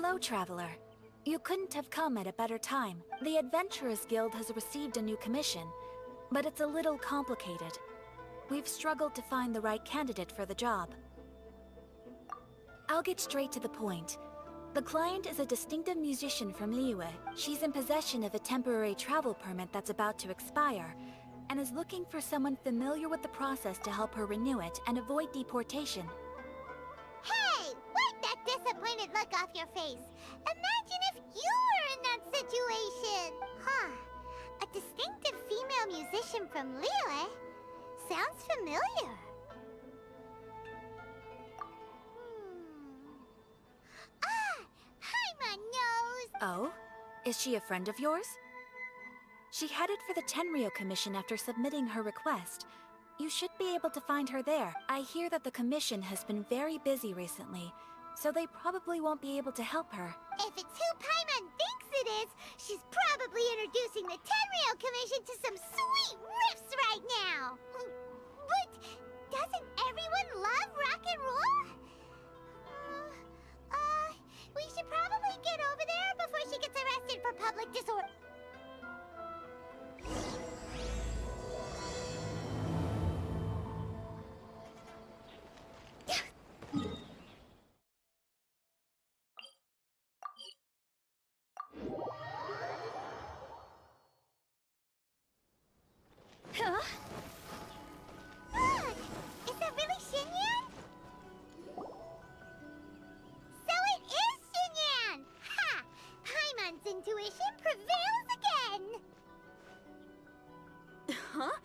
Hello, Traveler. You couldn't have come at a better time. The Adventurers Guild has received a new commission, but it's a little complicated. We've struggled to find the right candidate for the job. I'll get straight to the point. The client is a distinctive musician from Liyue. She's in possession of a temporary travel permit that's about to expire, and is looking for someone familiar with the process to help her renew it and avoid deportation. Hey! Wipe that disappointed look off your face! Imagine if you were in that situation! Huh. A distinctive female musician from Liyue? Sounds familiar. Ah! Hi, my nose! Oh? Is she a friend of yours? She headed for the Tenryou Commission after submitting her request. You should be able to find her there. I hear that the Commission has been very busy recently, so they probably won't be able to help her. If it's who Paimon thinks it is, she's probably introducing the Tenryou Commission to some sweet riffs right now! But doesn't everyone love rock and roll? We should probably get over there before she gets arrested for public disorder. Huh? Look! Is that really Xinyan? So it is Xinyan! Ha! Paimon's intuition prevails again! Huh?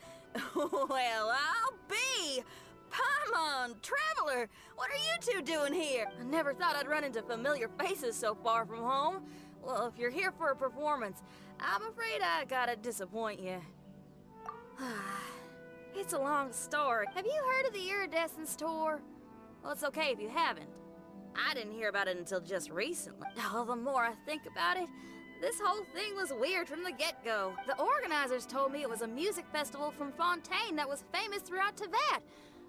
Well, I'll be! Paimon, Traveler, what are you two doing here? I never thought I'd run into familiar faces so far from home. Well, if you're here for a performance, I'm afraid I gotta disappoint you. It's a long story. Have you heard of the Iridescence Tour? Well, it's okay if you haven't. I didn't hear about it until just recently. Oh, the more I think about it, this whole thing was weird from the get-go. The organizers told me it was a music festival from Fontaine that was famous throughout Teyvat,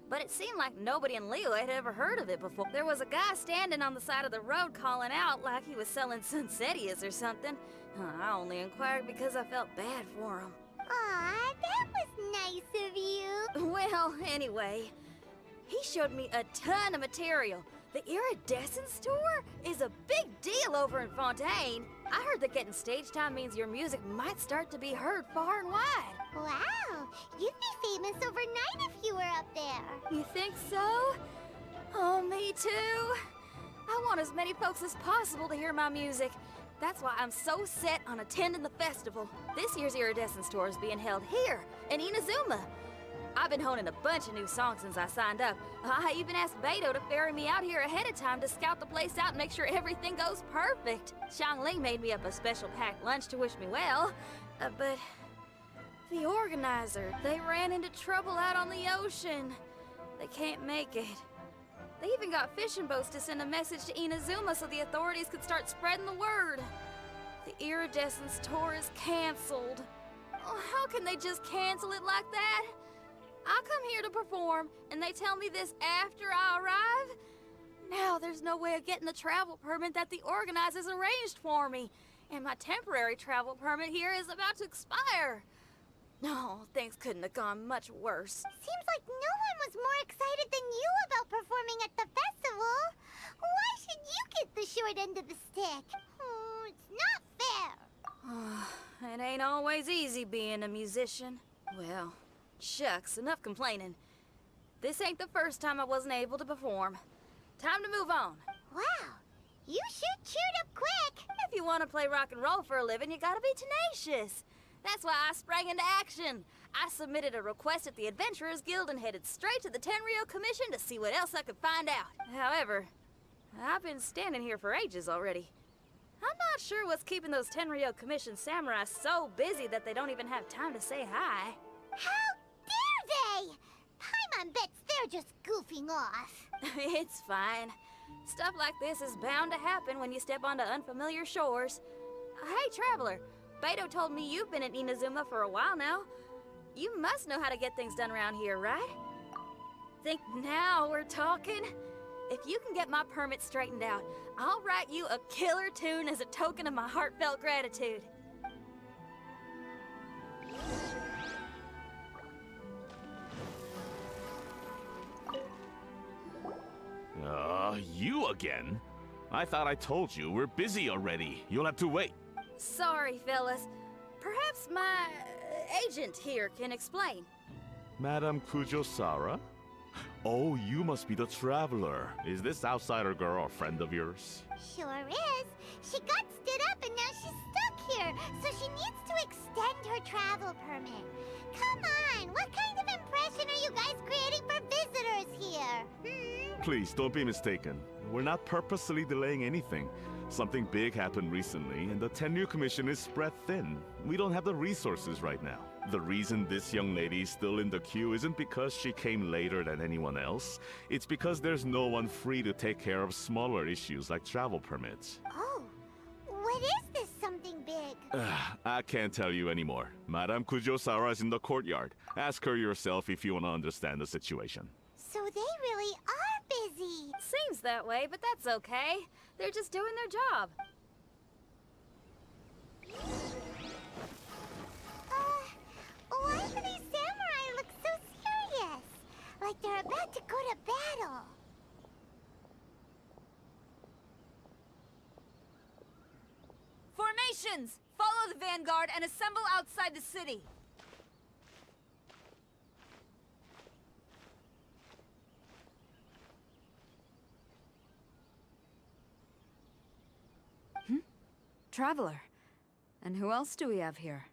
but it seemed like nobody in Liyue had ever heard of it before. There was a guy standing on the side of the road calling out like he was selling Sunsetias or something. I only inquired because I felt bad for him. Aw, that was nice of you. Well, anyway, he showed me a ton of material. The Iridescence Tour is a big deal over in Fontaine. I heard that getting stage time means your music might start to be heard far and wide. Wow, you'd be famous overnight if you were up there. You think so? Oh, me too. I want as many folks as possible to hear my music. That's why I'm so set on attending the festival. This year's Iridescence Tour is being held here, in Inazuma. I've been honing a bunch of new songs since I signed up. I even asked Beidou to ferry me out here ahead of time to scout the place out and make sure everything goes perfect. Xiangling made me up a special packed lunch to wish me well, but the organizer, they ran into trouble out on the ocean. They can't make it. They even got fishing boats to send a message to Inazuma so the authorities could start spreading the word. The Iridescence Tour is canceled. Oh, how can they just cancel it like that? I come here to perform, and they tell me this after I arrive? Now there's no way of getting the travel permit that the organizers arranged for me, and my temporary travel permit here is about to expire. No, things couldn't have gone much worse. Seems like no one was more excited than you about performing at the festival. Why should you get the short end of the stick? Oh, it's not fair. It ain't always easy being a musician. Well, shucks, enough complaining. This ain't the first time I wasn't able to perform. Time to move on. Wow, you sure cheered up quick. If you want to play rock and roll for a living, you gotta be tenacious. That's why I sprang into action. I submitted a request at the Adventurers Guild and headed straight to the Tenryou Commission to see what else I could find out. However, I've been standing here for ages already. I'm not sure what's keeping those Tenryou Commission samurai so busy that they don't even have time to say hi. How dare they? Paimon bets they're just goofing off. It's fine. Stuff like this is bound to happen when you step onto unfamiliar shores. Hey, Traveler. Beidou told me you've been in Inazuma for a while now. You must know how to get things done around here, right? Think now we're talking? If you can get my permit straightened out, I'll write you a killer tune as a token of my heartfelt gratitude. You again? I thought I told you we're busy already. You'll have to wait. Sorry, fellas. Perhaps my agent here can explain. Madame Kujo-Sara? Oh, you must be the traveler. Is this outsider girl a friend of yours? Sure is. She got stood up and now she's stuck here, so she needs to extend her travel permit. Come on, what kind of impression are you guys creating for visitors here? Please, don't be mistaken. We're not purposely delaying anything. Something big happened recently, and the Tenryu Commission is spread thin. We don't have the resources right now. The reason this young lady's still in the queue isn't because she came later than anyone else. It's because there's no one free to take care of smaller issues like travel permits. Oh, what is this something big? I can't tell you anymore. Madame Kujo-Sara is in the courtyard. Ask her yourself if you want to understand the situation. So they really are busy. Seems that way, but that's okay. They're just doing their job. Why do these samurai look so serious? Like they're about to go to battle. Formations! Follow the vanguard and assemble outside the city. Traveler. And who else do we have here?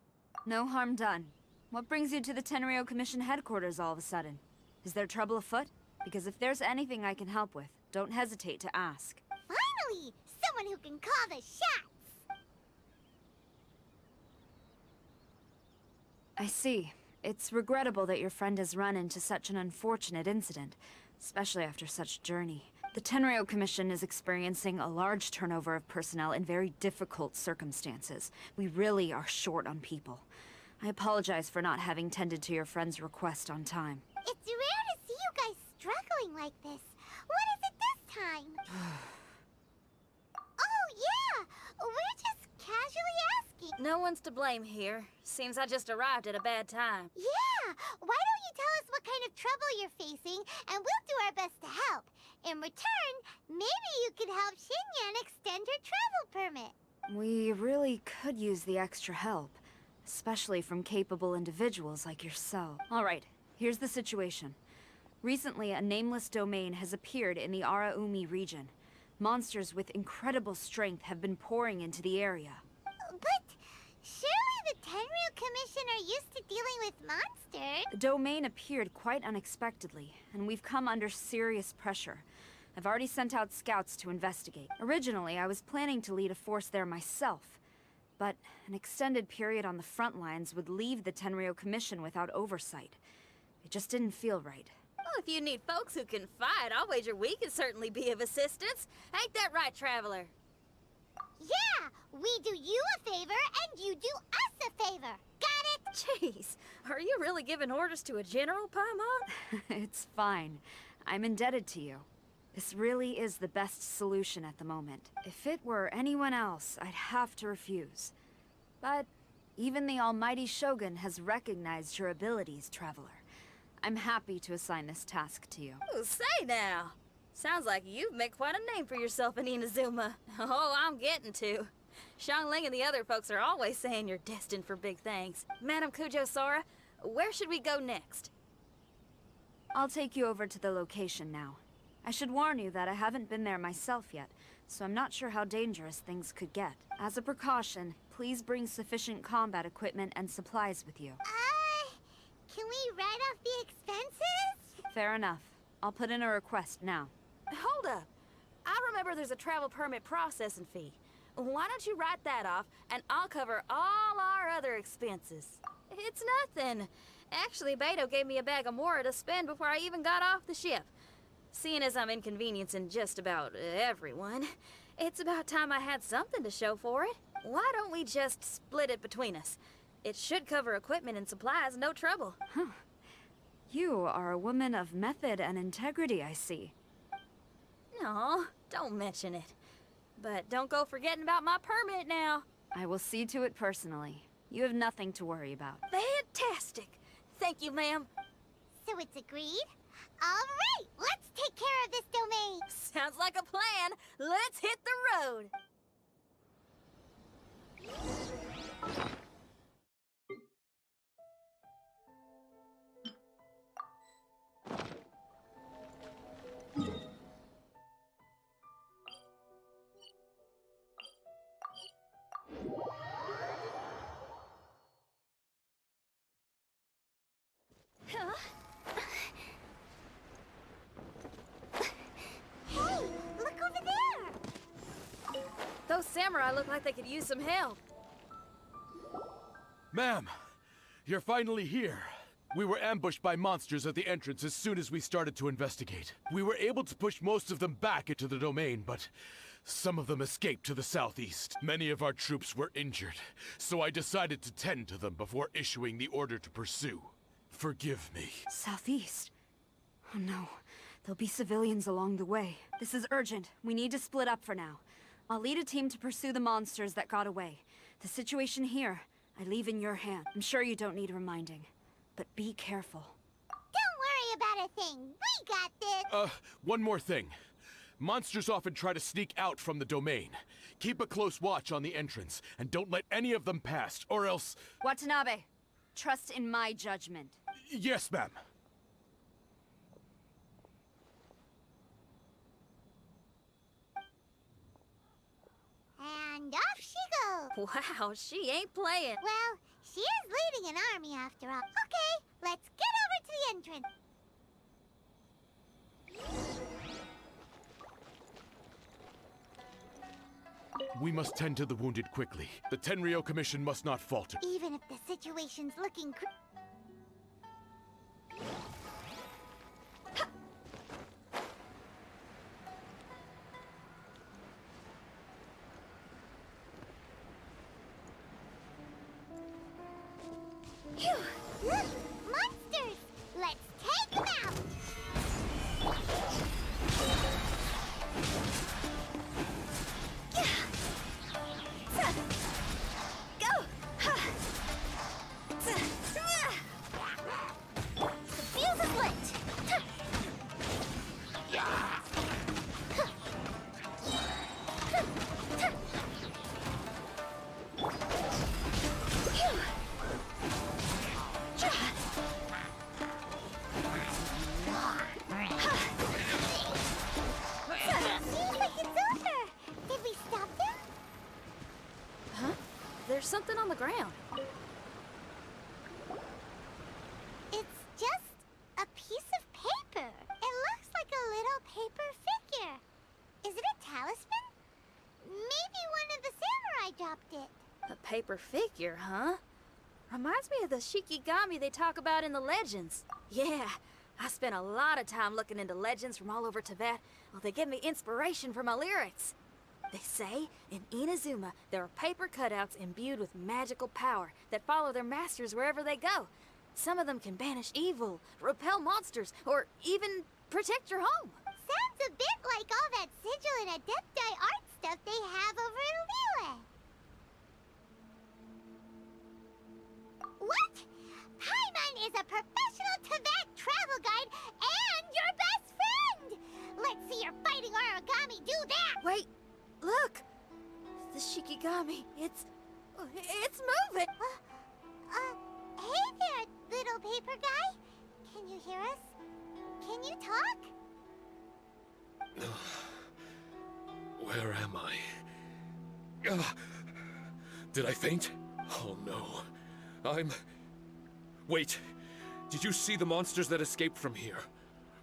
No harm done. What brings you to the Tenryu Commission headquarters all of a sudden? Is there trouble afoot? Because if there's anything I can help with, don't hesitate to ask. Finally! Someone who can call the shots! I see. It's regrettable that your friend has run into such an unfortunate incident, especially after such a journey. The Tenryu Commission is experiencing a large turnover of personnel in very difficult circumstances. We really are short on people. I apologize for not having tended to your friend's request on time. It's rare to see you guys struggling like this. What is it this time? Oh, yeah! We're just casually asking. No one's to blame here. Seems I just arrived at a bad time. Yeah! Why don't you tell us what kind of trouble you're facing, and we'll do our best to help. In return, maybe you can help Xinyan extend her travel permit. We really could use the extra help, especially from capable individuals like yourself. All right, here's the situation. Recently, a nameless domain has appeared in the Araumi region. Monsters with incredible strength have been pouring into the area. But surely the Tenryu Commission are used to dealing with monsters. The domain appeared quite unexpectedly, and we've come under serious pressure. I've already sent out scouts to investigate. Originally, I was planning to lead a force there myself, but an extended period on the front lines would leave the Tenryu Commission without oversight. It just didn't feel right. Well, if you need folks who can fight, I'll wager we can certainly be of assistance. Ain't that right, Traveler? Yeah, we do you a favor and you do us a favor. Got it? Jeez, are you really giving orders to a general, Paimon? It's fine. I'm indebted to you. This really is the best solution at the moment. If it were anyone else, I'd have to refuse. But even the almighty Shogun has recognized your abilities, Traveler. I'm happy to assign this task to you. Ooh, say now! Sounds like you've made quite a name for yourself in Inazuma. Oh, I'm getting to. Xiangling and the other folks are always saying you're destined for big things. Madame Kujo-Sara, where should we go next? I'll take you over to the location now. I should warn you that I haven't been there myself yet, so I'm not sure how dangerous things could get. As a precaution, please bring sufficient combat equipment and supplies with you. Can we write off the expenses? Fair enough. I'll put in a request now. Hold up. I remember there's a travel permit processing fee. Why don't you write that off, and I'll cover all our other expenses. It's nothing. Actually, Beto gave me a bag of Mora to spend before I even got off the ship. Seeing as I'm inconveniencing just about everyone, it's about time I had something to show for it. Why don't we just split it between us? It should cover equipment and supplies, no trouble. You are a woman of method and integrity, I see. Aw, don't mention it. But don't go forgetting about my permit now. I will see to it personally. You have nothing to worry about. Fantastic. Thank you, ma'am. So it's agreed? Alright, let's take care of this domain! Sounds like a plan. Let's hit the road. Hey, look over there! Those samurai look like they could use some help. Ma'am, you're finally here. We were ambushed by monsters at the entrance as soon as we started to investigate. We were able to push most of them back into the domain, but some of them escaped to the southeast. Many of our troops were injured, so I decided to tend to them before issuing the order to pursue. Forgive me. Southeast? Oh no. There'll be civilians along the way. This is urgent. We need to split up for now. I'll lead a team to pursue the monsters that got away. The situation here, I leave in your hand. I'm sure you don't need reminding. But be careful. Don't worry about a thing. We got this. One more thing. Monsters often try to sneak out from the domain. Keep a close watch on the entrance, and don't let any of them pass, or else... Watanabe, trust in my judgment. Yes, ma'am. And off she goes. Wow, she ain't playing. Well, she is leading an army after all. Okay, let's get over to the entrance. We must tend to the wounded quickly. The Tenryo Commission must not falter. Even if the situation's looking Phew! Look! Monsters! Let's take them out! Go! The fuse is lit! Seems like it's over! Did we stop them? Huh? There's something on the ground. It's just a piece of paper. It looks like a little paper figure. Is it a talisman? Maybe one of the samurai dropped it. A paper figure, huh? Reminds me of the Shikigami they talk about in the legends. Yeah, I spent a lot of time looking into legends from all over Tibet. Well, they give me inspiration for my lyrics. They say in Inazuma there are paper cutouts imbued with magical power that follow their masters wherever they go. Some of them can banish evil, repel monsters, or even protect your home. Sounds a bit like all that sigil and adepti art stuff they have over in Liyue. What? Paimon is a professional Tibet travel guide and your best friend! Let's see your fighting origami do that! Wait, look! The Shikigami, it's moving! Hey there, little paper guy. Can you hear us? Can you talk? Where am I? Did I faint? Oh no. Wait. Did you see the monsters that escaped from here?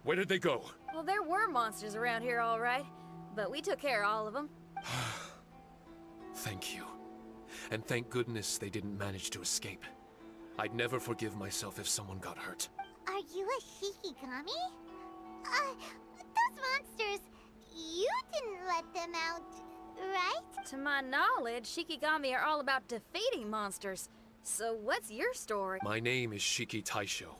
Where did they go? Well, there were monsters around here, all right. But we took care of all of them. Thank you. And thank goodness they didn't manage to escape. I'd never forgive myself if someone got hurt. Are you a Shikigami? Those monsters, you didn't let them out, right? To my knowledge, Shikigami are all about defeating monsters. So what's your story? My name is Shiki Taisho,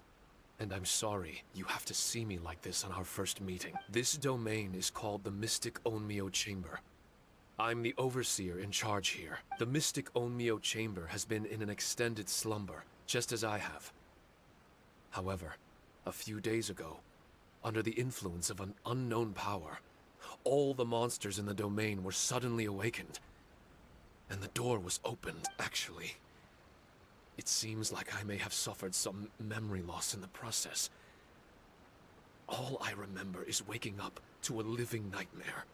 And I'm sorry you have to see me like this on our first meeting. This domain is called the Mystic Onmyo Chamber. I'm the overseer in charge here. The Mystic Onmyo Chamber has been in an extended slumber, just as I have. However, a few days ago, under the influence of an unknown power, all the monsters in the domain were suddenly awakened. And the door was opened, actually. It seems like I may have suffered some memory loss in the process. All I remember is waking up to a living nightmare.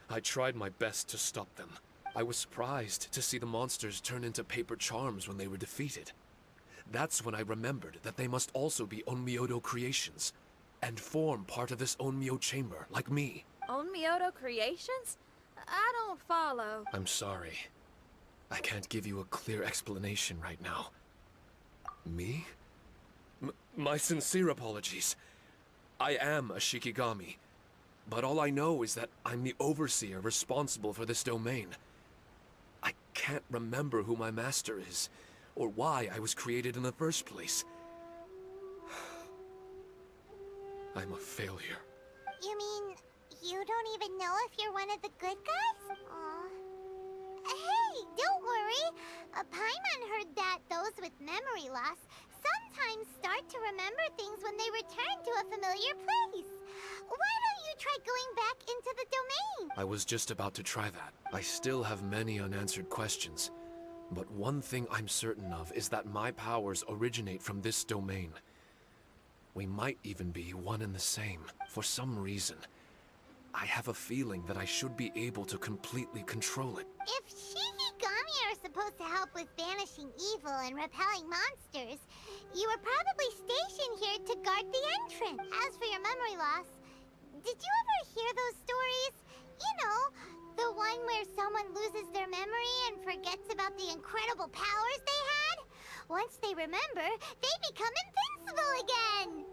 I tried my best to stop them. I was surprised to see the monsters turn into paper charms when they were defeated. That's when I remembered that they must also be Onmyodo creations, and form part of this Onmyo chamber, like me. Onmyodo creations? I don't follow. I'm sorry. I can't give you a clear explanation right now. Me? My sincere apologies. I am a Shikigami, but all I know is that I'm the overseer responsible for this domain. I can't remember who my master is, or why I was created in the first place. I'm a failure. You mean you don't even know if you're one of the good guys? Aw. Hey, don't worry. Paimon heard that those with memory loss sometimes start to remember things when they return to a familiar place. Why don't you try going back into the domain? I was just about to try that. I still have many unanswered questions. But one thing I'm certain of is that my powers originate from this domain. We might even be one and the same. For some reason, I have a feeling that I should be able to completely control it. If Shikigami are supposed to help with banishing evil and repelling monsters, you were probably stationed here to guard the entrance. As for your memory loss, did you ever hear those stories? You know, the one where someone loses their memory and forgets about the incredible powers they had? Once they remember, they become invincible again!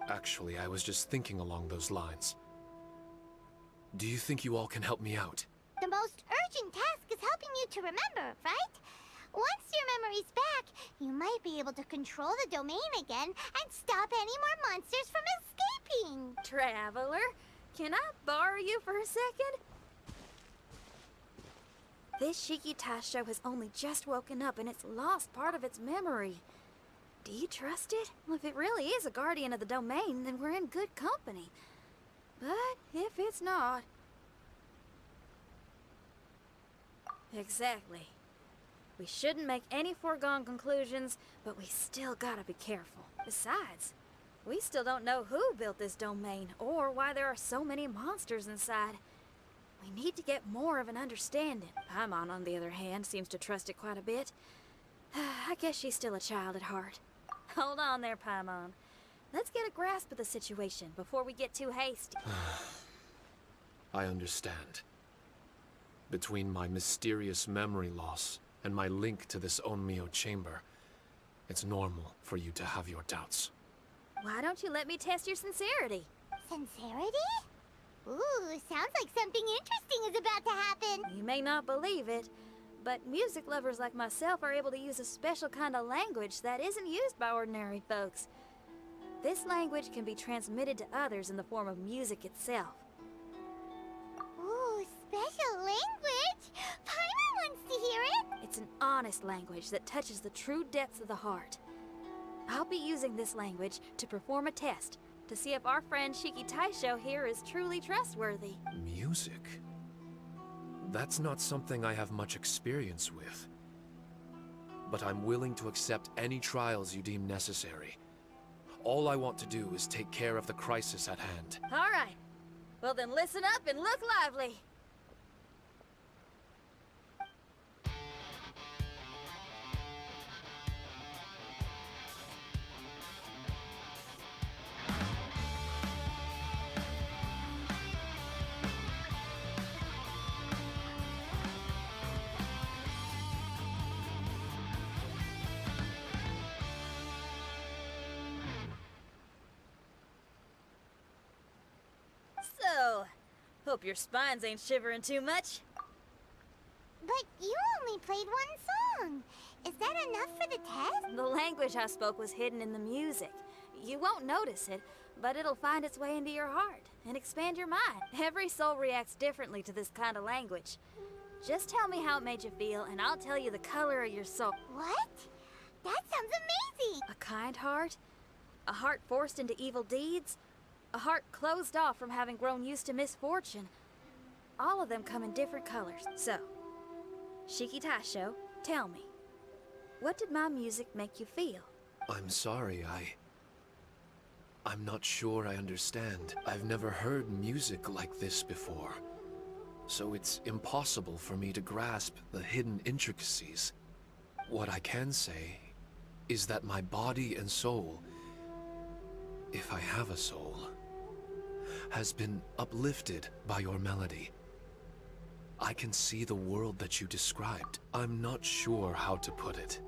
Actually, I was just thinking along those lines. Do you think you all can help me out? The most urgent task is helping you to remember, right? Once your memory's back, you might be able to control the domain again and stop any more monsters from escaping. Traveler, can I borrow you for a second? This Shiki Taisho has only just woken up and it's lost part of its memory. Do you trust it? Well, if it really is a guardian of the domain, then we're in good company. But if it's not... Exactly. We shouldn't make any foregone conclusions, but we still gotta be careful. Besides, we still don't know who built this domain, or why there are so many monsters inside. We need to get more of an understanding. Paimon, on the other hand, seems to trust it quite a bit. I guess she's still a child at heart. Hold on there, Paimon. Let's get a grasp of the situation before we get too hasty. I understand. Between my mysterious memory loss and my link to this Onmyo chamber, it's normal for you to have your doubts. Why don't you let me test your sincerity? Sincerity? Ooh, sounds like something interesting is about to happen. You may not believe it, but music lovers like myself are able to use a special kind of language that isn't used by ordinary folks. This language can be transmitted to others in the form of music itself. Ooh, special language? Paimon wants to hear it. It's an honest language that touches the true depths of the heart. I'll be using this language to perform a test to see if our friend Shiki Taisho here is truly trustworthy. Music? That's not something I have much experience with. But I'm willing to accept any trials you deem necessary. All I want to do is take care of the crisis at hand. All right. Well then listen up and look lively. So, hope your spines ain't shivering too much. But you only played one song. Is that enough for the test? The language I spoke was hidden in the music. You won't notice it, but it'll find its way into your heart and expand your mind. Every soul reacts differently to this kind of language. Just tell me how it made you feel, and I'll tell you the color of your soul. What? That sounds amazing! A kind heart? A heart forced into evil deeds? A heart closed off from having grown used to misfortune? All of them come in different colors. So, Shiki Taisho, tell me, what did my music make you feel? I'm sorry, I'm not sure I understand. I've never heard music like this before. So it's impossible for me to grasp the hidden intricacies. What I can say is that my body and soul, if I have a soul, has been uplifted by your melody. I can see the world that you described. I'm not sure how to put it.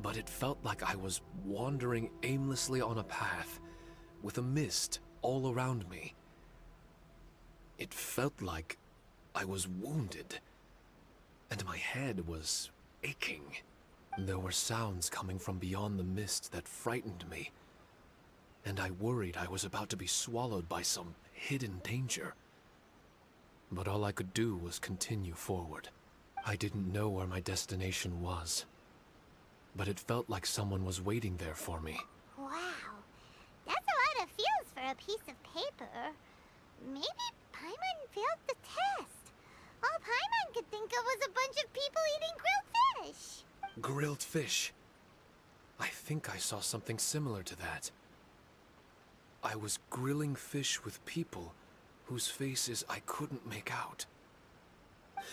But it felt like I was wandering aimlessly on a path with a mist all around me. It felt like I was wounded, and my head was aching. There were sounds coming from beyond the mist that frightened me, and I worried I was about to be swallowed by some hidden danger. But all I could do was continue forward. I didn't know where my destination was, but it felt like someone was waiting there for me. Wow. That's a lot of feels for a piece of paper. Maybe Paimon failed the test. All Paimon could think of was a bunch of people eating grilled fish. Grilled fish. I think I saw something similar to that. I was grilling fish with people whose faces I couldn't make out.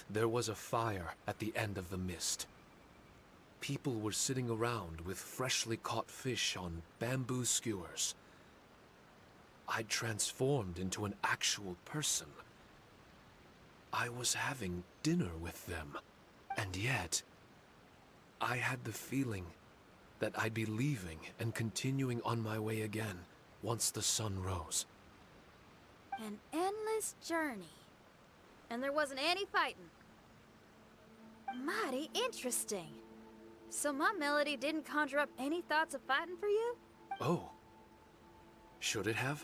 There was a fire at the end of the mist. People were sitting around with freshly caught fish on bamboo skewers. I'd transformed into an actual person. I was having dinner with them, and yet I had the feeling that I'd be leaving and continuing on my way again once the sun rose. An endless journey. And there wasn't any fighting. Mighty interesting. So my melody didn't conjure up any thoughts of fighting for you? Oh. Should it have?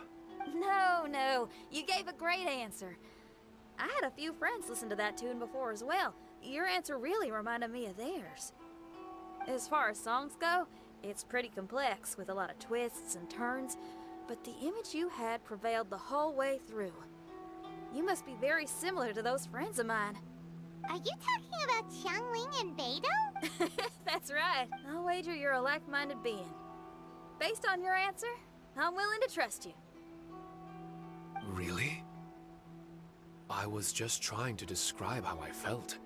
No. You gave a great answer. I had a few friends listen to that tune before as well. Your answer really reminded me of theirs. As far as songs go, it's pretty complex with a lot of twists and turns, but the image you had prevailed the whole way through. You must be very similar to those friends of mine. Are you talking about Xiangling and Beidou? That's right. I'll wager you're a like-minded being. Based on your answer, I'm willing to trust you. Really? I was just trying to describe how I felt.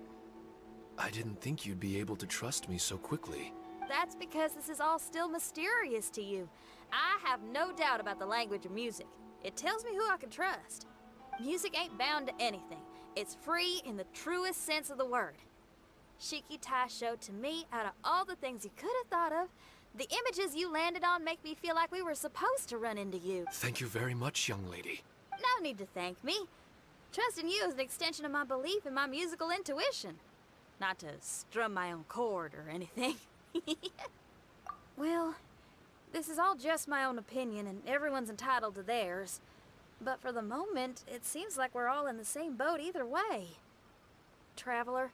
I didn't think you'd be able to trust me so quickly. That's because this is all still mysterious to you. I have no doubt about the language of music. It tells me who I can trust. Music ain't bound to anything. It's free in the truest sense of the word. Shiki Taisho, to me, out of all the things you could have thought of, the images you landed on make me feel like we were supposed to run into you. Thank you very much, young lady. No need to thank me. Trusting you is an extension of my belief in my musical intuition. Not to strum my own chord or anything. Well, this is all just my own opinion, and everyone's entitled to theirs. But for the moment, it seems like we're all in the same boat either way. Traveler,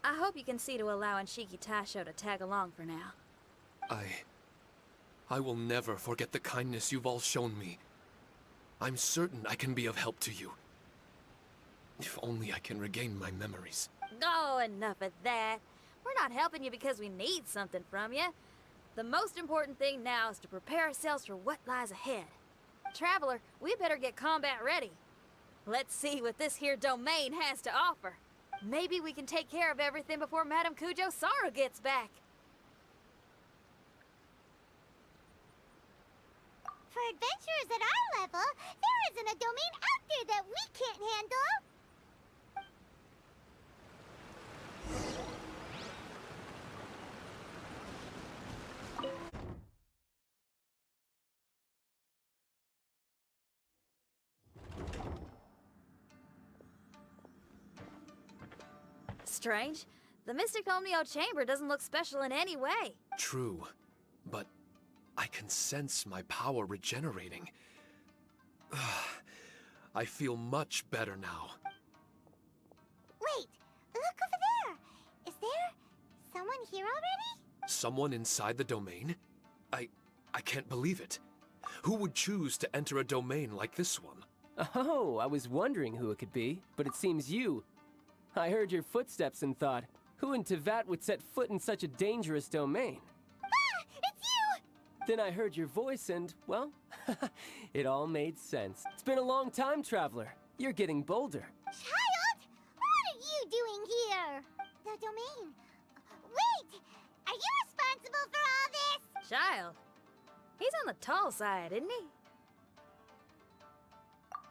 I hope you can see to allowing Shiki Taisho to tag along for now. I will never forget the kindness you've all shown me. I'm certain I can be of help to you. If only I can regain my memories. Oh, enough of that. We're not helping you because we need something from you. The most important thing now is to prepare ourselves for what lies ahead. Traveler, we better get combat ready. Let's see what this here domain has to offer. Maybe we can take care of everything before Madame Kujo Sara gets back. For adventurers at our level, there isn't a domain out there that we can't handle. strange. The Mystic Omnio Chamber doesn't look special in any way. True, but I can sense my power regenerating. I feel much better now. Wait, look over there! Is there someone here already? Someone inside the domain? I can't believe it. Who would choose to enter a domain like this one? Oh, I was wondering who it could be, but it seems you. I heard your footsteps and thought, who in Tevat would set foot in such a dangerous domain? Ah! It's you! Then I heard your voice and, well, it all made sense. It's been a long time, Traveler. You're getting bolder. Child! What are you doing here? The domain. Wait! Are you responsible for all this? Child. He's on the tall side, isn't he?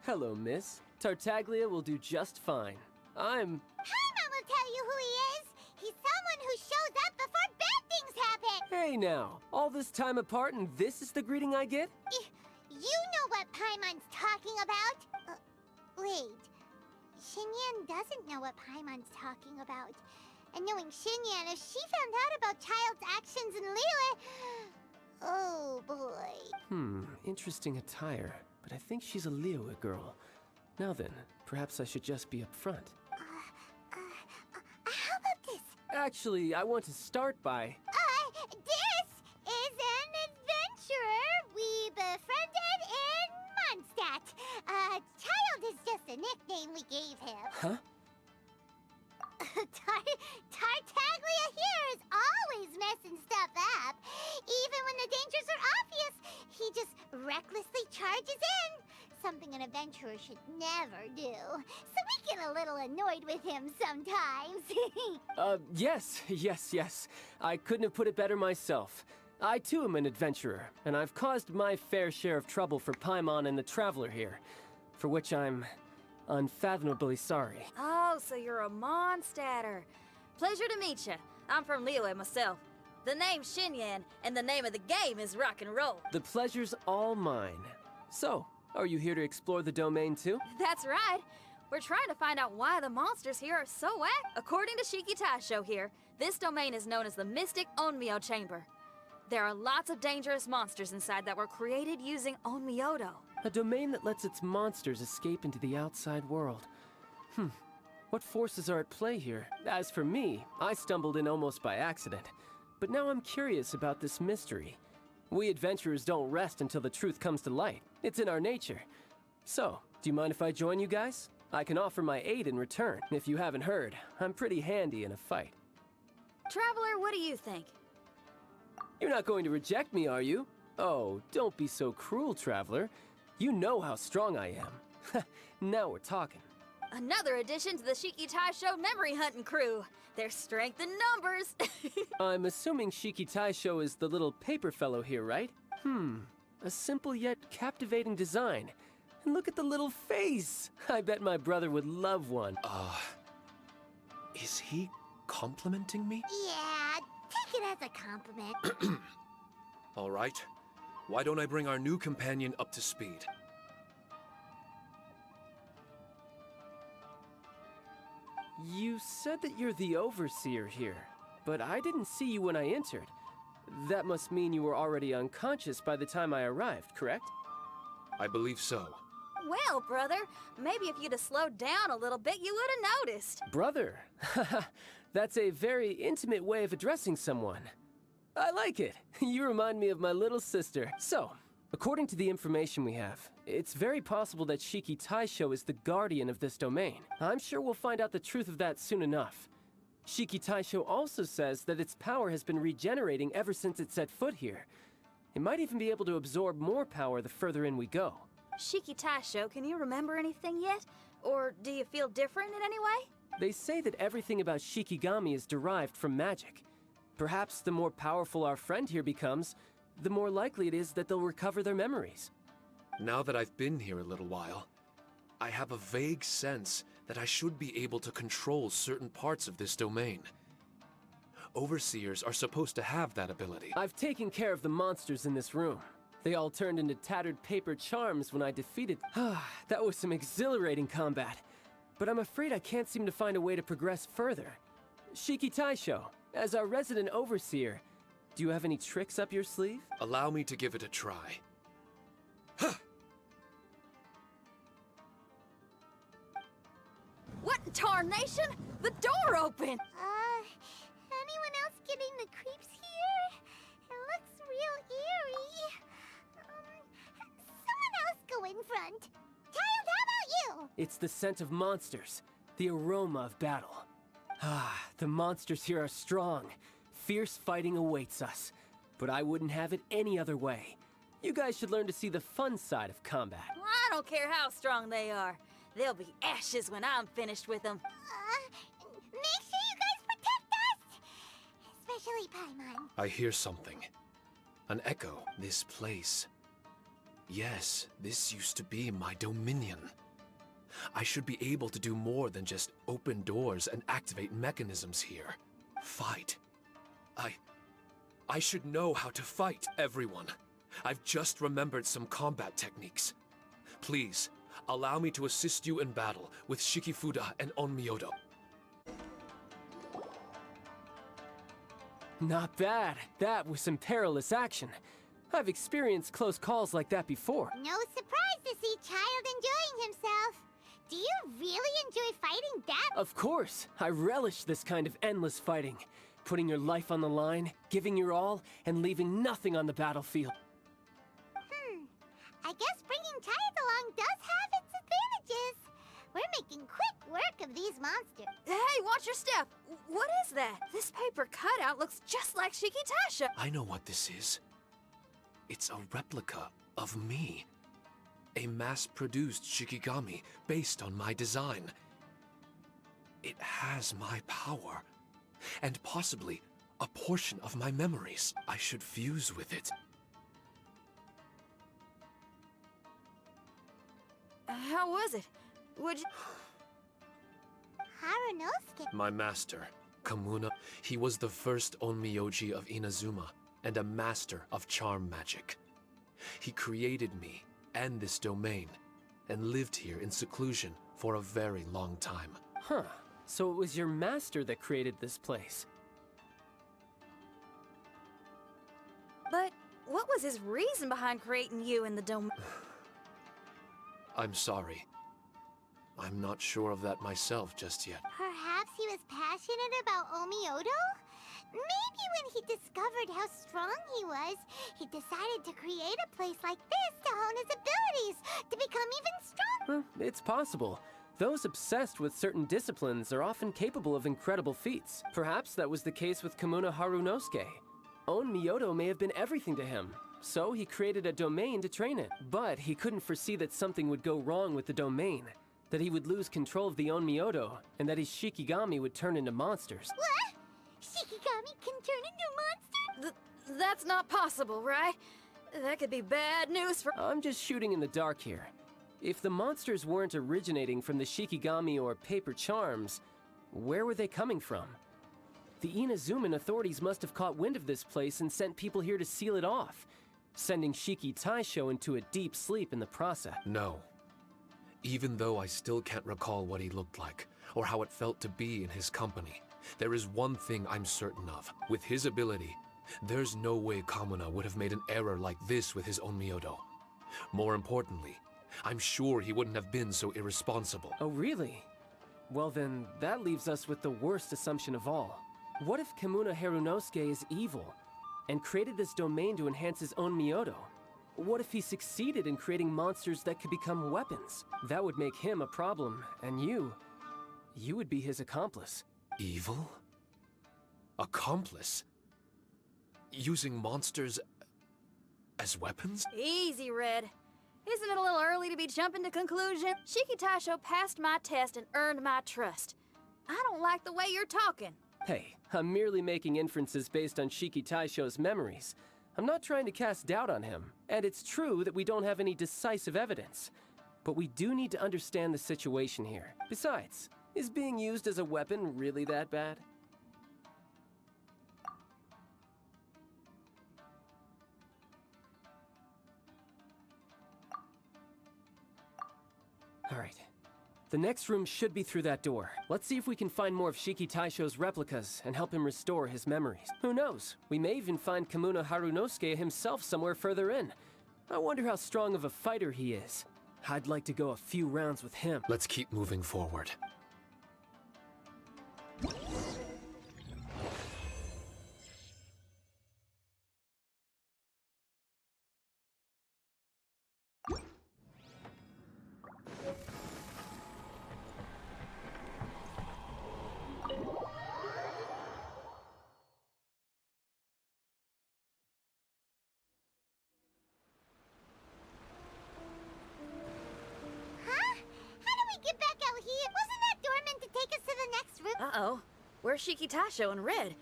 Hello, miss. Tartaglia will do just fine. I'm... Paimon will tell you who he is. He's someone who shows up before bad things happen. Hey now, all this time apart and this is the greeting I get? You know what Paimon's talking about? Wait. Xinyan doesn't know what Paimon's talking about. And knowing Xinyan, if she found out about Child's actions in Liyue... Oh, boy. Interesting attire, but I think she's a Liyue girl. Now then, perhaps I should just be upfront. How about this? Actually, I want to start by... This is an adventurer we befriended in Mondstadt. Child is just a nickname we gave him. Huh? Tartaglia here is always messing stuff up. Even when the dangers are obvious, he just recklessly charges in. Something an adventurer should never do. So we get a little annoyed with him sometimes. Yes. I couldn't have put it better myself. I too am an adventurer, and I've caused my fair share of trouble for Paimon and the Traveler here, for which I'm unfathomably sorry. Oh, so you're a Mondstadter. Pleasure to meet you. I'm from Liyue myself. The name's Xinyan, and the name of the game is rock and roll. The pleasure's all mine. So, are you here to explore the domain too? That's right. We're trying to find out why the monsters here are so whack. According to Shiki Taisho here, this domain is known as the Mystic Onmyo Chamber. There are lots of dangerous monsters inside that were created using Onmyodo. A domain that lets its monsters escape into the outside world. What forces are at play here? As for me, I stumbled in almost by accident. But now I'm curious about this mystery. We adventurers don't rest until the truth comes to light. It's in our nature. So, do you mind if I join you guys? I can offer my aid in return. If you haven't heard, I'm pretty handy in a fight. Traveler, what do you think? You're not going to reject me, are you? Oh, don't be so cruel, Traveler. You know how strong I am. Now we're talking. Another addition to the Shiki Taisho memory hunting crew. There's strength in numbers. I'm assuming Shiki Taisho is the little paper fellow here, right? A simple yet captivating design. And look at the little face! I bet my brother would love one. Is he complimenting me? Yeah, take it as a compliment. All right. Why don't I bring our new companion up to speed? You said that you're the Overseer here, but I didn't see you when I entered. That must mean you were already unconscious by the time I arrived, correct? I believe so. Well, brother, maybe if you'd have slowed down a little bit, you would have noticed. Brother? That's a very intimate way of addressing someone. I like it. You remind me of my little sister. So, according to the information we have, it's very possible that Shiki Taisho is the guardian of this domain. I'm sure we'll find out the truth of that soon enough. Shiki Taisho also says that its power has been regenerating ever since it set foot here. It might even be able to absorb more power the further in we go. Shiki Taisho, can you remember anything yet? Or do you feel different in any way? They say that everything about Shikigami is derived from magic. Perhaps the more powerful our friend here becomes, the more likely it is that they'll recover their memories. Now that I've been here a little while, I have a vague sense that I should be able to control certain parts of this domain. Overseers are supposed to have that ability. I've taken care of the monsters in this room. They all turned into tattered paper charms when I defeated... That was some exhilarating combat. But I'm afraid I can't seem to find a way to progress further. Shiki Taisho, as our resident overseer, do you have any tricks up your sleeve? Allow me to give it a try. What in tarnation? The door opened! Anyone else getting the creeps here? It looks real eerie. Someone else go in front. Child, how about you? It's the scent of monsters, the aroma of battle. Ah, the monsters here are strong. Fierce fighting awaits us. But I wouldn't have it any other way. You guys should learn to see the fun side of combat. I don't care how strong they are. They'll be ashes when I'm finished with them. Make sure you guys protect us! Especially Paimon. I hear something. An echo. This place. Yes, this used to be my dominion. I should be able to do more than just open doors and activate mechanisms here. Fight. I should know how to fight, everyone. I've just remembered some combat techniques. Please, allow me to assist you in battle with Shikifuda and Onmyodo. Not bad. That was some perilous action. I've experienced close calls like that before. No surprise to see Child enjoying himself. Do you really enjoy fighting that? Of course. I relish this kind of endless fighting. Putting your life on the line, giving your all, and leaving nothing on the battlefield. I guess bringing Child along does have its advantages. We're making quick work of these monsters. Hey, watch your step! What is that? This paper cutout looks just like Shiki Taisho. I know what this is. It's a replica of me. A mass-produced Shikigami based on my design. It has my power, and possibly a portion of my memories. I should fuse with it. How was it? Would you... Harunosuke. My master, Kamuna, he was the first Onmyoji of Inazuma and a master of charm magic. He created me and this domain and lived here in seclusion for a very long time. Huh. So it was your master that created this place. But what was his reason behind creating you in the domain? I'm sorry. I'm not sure of that myself just yet. Perhaps he was passionate about Onmyodo? Maybe when he discovered how strong he was, he decided to create a place like this to hone his abilities, to become even stronger. Well, it's possible. Those obsessed with certain disciplines are often capable of incredible feats. Perhaps that was the case with Kamuna Harunosuke. Onmyodo may have been everything to him, so he created a domain to train it. But he couldn't foresee that something would go wrong with the domain, that he would lose control of the Onmyodo, and that his Shikigami would turn into monsters. What? Shikigami can turn into monsters? That's not possible, right? That could be bad news for... I'm just shooting in the dark here. If the monsters weren't originating from the Shikigami or paper charms, where were they coming from? The Inazuman authorities must have caught wind of this place and sent people here to seal it off, sending Shiki Taisho into a deep sleep in the process. No. Even though I still can't recall what he looked like, or how it felt to be in his company, there is one thing I'm certain of. With his ability, there's no way Kamuna would have made an error like this with his Onmyodo. More importantly, I'm sure he wouldn't have been so irresponsible. Oh, really? Well then, that leaves us with the worst assumption of all. What if Kamuna Harunosuke is evil, and created this domain to enhance his own Myodo? What if he succeeded in creating monsters that could become weapons? That would make him a problem, and you would be his accomplice. Evil? Accomplice? Using monsters as weapons? Easy, Red. Isn't it a little early to be jumping to conclusion? Shiki Taisho passed my test and earned my trust. I don't like the way you're talking. Hey, I'm merely making inferences based on Shiki Taisho's memories. I'm not trying to cast doubt on him, and it's true that we don't have any decisive evidence. But we do need to understand the situation here. Besides, is being used as a weapon really that bad? Alright, The next room should be through that door. Let's see if we can find more of Shiki Taisho's replicas and help him restore his memories. Who knows? We may even find Kamuna Harunosuke himself somewhere further in. I wonder how strong of a fighter he is. I'd like to go a few rounds with him. Let's keep moving forward. Huh? How do we get back out here? Wasn't that door meant to take us to the next room? Uh-oh. Where's Shiki Taisho and Red?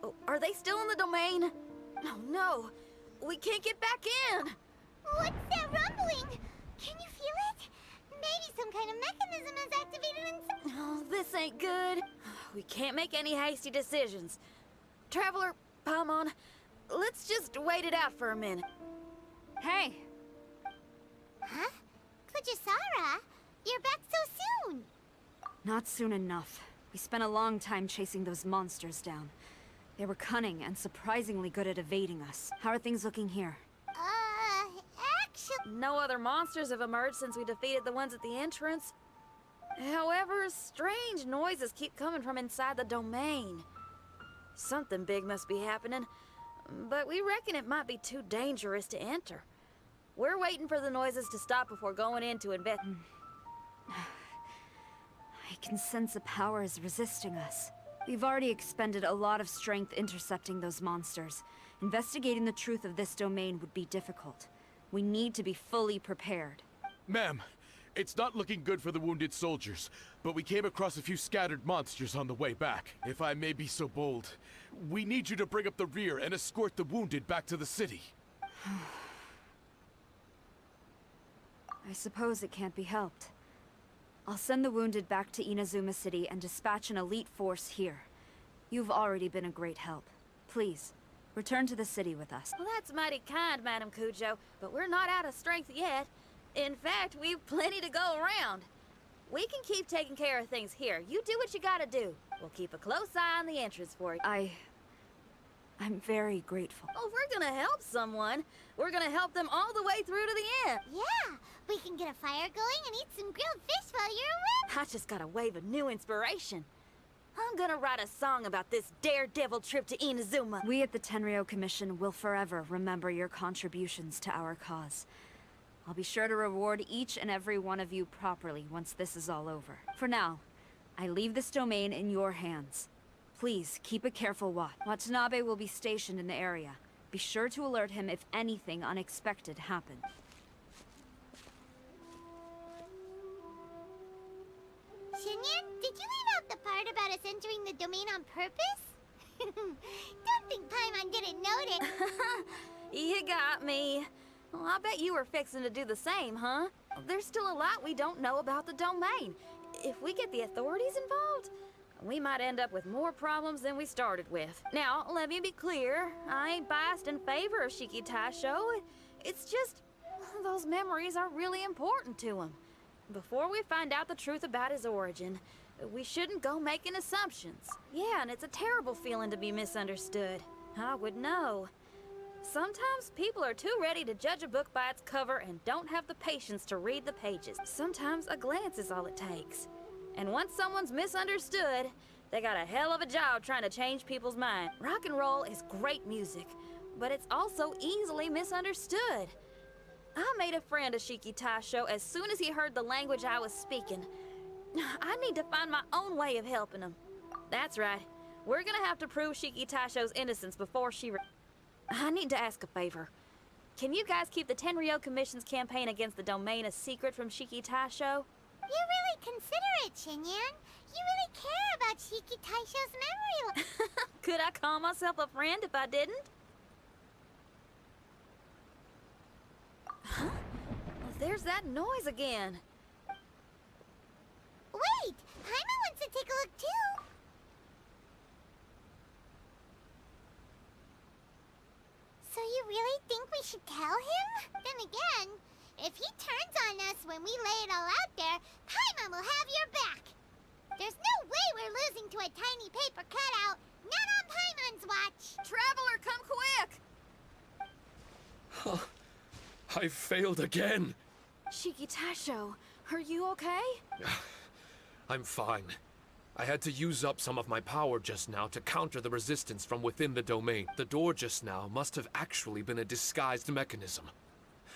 Oh, are they still in the domain? Oh, no. We can't get back in. What's that rumbling? Can you feel it? Maybe some kind of mechanism is activated in some... Oh, this ain't good. We can't make any hasty decisions. Traveler, Paimon, let's just wait it out for a minute. Hey, Huh? Kujisara? You're back so soon! not soon enough. We spent a long time chasing those monsters down. They were cunning and surprisingly good at evading us. How are things looking here? Actually... No other monsters have emerged since we defeated the ones at the entrance. However, strange noises keep coming from inside the domain. Something big must be happening, but we reckon it might be too dangerous to enter. We're waiting for the noises to stop before going in to investigate. I can sense a power is resisting us. We've already expended a lot of strength intercepting those monsters. Investigating the truth of this domain would be difficult. We need to be fully prepared. Ma'am, it's not looking good for the wounded soldiers, but we came across a few scattered monsters on the way back. If I may be so bold, we need you to bring up the rear and escort the wounded back to the city. I suppose it can't be helped. I'll send the wounded back to Inazuma City and dispatch an elite force here. You've already been a great help. Please, return to the city with us. Well, that's mighty kind, Madam Cujo, but we're not out of strength yet. In fact, we've plenty to go around. We can keep taking care of things here. You do what you gotta do. We'll keep a close eye on the entrance for you. I'm very grateful. Oh, if we're gonna help someone, we're gonna help them all the way through to the end. Yeah, we can get a fire going and eat some grilled fish while you're away. I just got a wave of new inspiration. I'm gonna write a song about this daredevil trip to Inazuma. We at the Tenryou Commission will forever remember your contributions to our cause. I'll be sure to reward each and every one of you properly once this is all over. For now, I leave this domain in your hands. Please, keep a careful watch. Watanabe will be stationed in the area. Be sure to alert him if anything unexpected happens. Shinyan, did you leave out the part about us entering the domain on purpose? Don't think Paimon didn't notice. You got me. Well, I bet you were fixing to do the same, huh? There's still a lot we don't know about the domain. If we get the authorities involved, we might end up with more problems than we started with. Now, let me be clear. I ain't biased in favor of Shiki Taisho. It's just, those memories are really important to him. Before we find out the truth about his origin, we shouldn't go making assumptions. Yeah, and it's a terrible feeling to be misunderstood. I would know. Sometimes people are too ready to judge a book by its cover and don't have the patience to read the pages. Sometimes a glance is all it takes. And once someone's misunderstood, they got a hell of a job trying to change people's minds. Rock and roll is great music, but it's also easily misunderstood. I made a friend of Shiki Taisho as soon as he heard the language I was speaking. I need to find my own way of helping him. That's right. We're gonna have to prove Shiki Taisho's innocence before she I need to ask a favor. Can you guys keep the Tenryou Commission's campaign against the domain a secret from Shiki Taisho? You're really considerate, Shinyan. You really care about Shiki Taisho's memory. Could I call myself a friend if I didn't? Huh? Well, there's that noise again. Wait, Paimon wants to take a look too. So you really think we should tell him? Then again, if he turns on us when we lay it all out there, Paimon will have your into a tiny paper cutout. Not on Paimon's watch. Traveler, come quick! I failed again. Shiki Tasho, are you okay? I'm fine. I had to use up some of my power just now to counter the resistance from within the domain. The door just now must have actually been a disguised mechanism.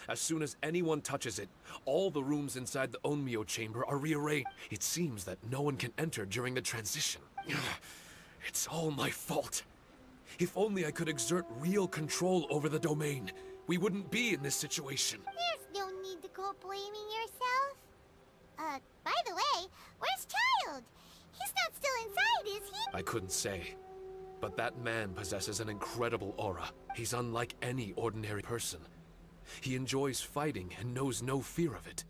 As soon as anyone touches it, all the rooms inside the Onmyo chamber are rearranged. It seems that no one can enter during the transition. It's all my fault. If only I could exert real control over the domain, we wouldn't be in this situation. There's no need to go blaming yourself. By the way, where's Child? He's not still inside, is he? I couldn't say. But that man possesses an incredible aura. He's unlike any ordinary person. He enjoys fighting and knows no fear of it.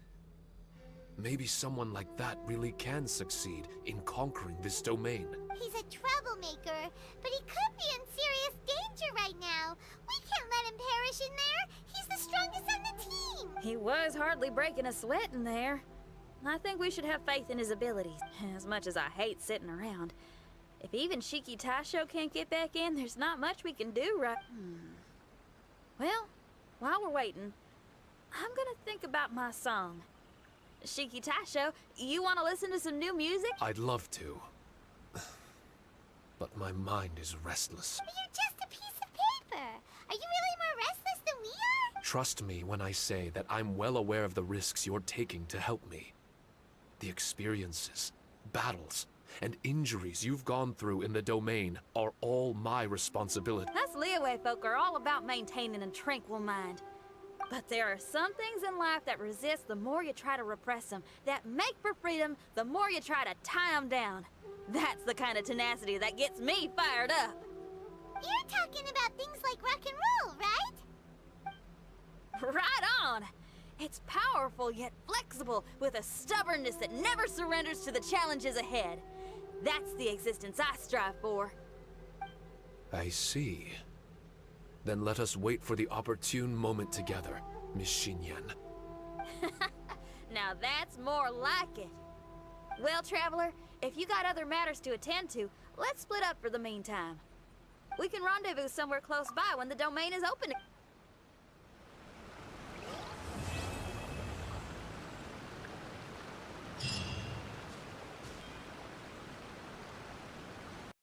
Maybe someone like that really can succeed in conquering this domain. He's a troublemaker, but he could be in serious danger right now. We can't let him perish in there. He's the strongest on the team. He was hardly breaking a sweat in there. I think we should have faith in his abilities, as much as I hate sitting around. If even Shiki Tasho can't get back in, there's not much we can do, right? Well, while we're waiting, I'm gonna think about my song. Shiki Tasho, you want to listen to some new music? I'd love to. But my mind is restless. But you're just a piece of paper. Are you really more restless than we are? Trust me when I say that I'm well aware of the risks you're taking to help me. The experiences, battles, and injuries you've gone through in the domain are all my responsibility. Us Leeway folk are all about maintaining a tranquil mind. But there are some things in life that resist the more you try to repress them, that make for freedom the more you try to tie them down. That's the kind of tenacity that gets me fired up. You're talking about things like rock and roll, right? Right on! It's powerful yet flexible, with a stubbornness that never surrenders to the challenges ahead. That's the existence I strive for. I see. Then let us wait for the opportune moment together, Miss Xinyan. Now that's more like it. Well, Traveler, if you got other matters to attend to, let's split up for the meantime. We can rendezvous somewhere close by when the domain is open.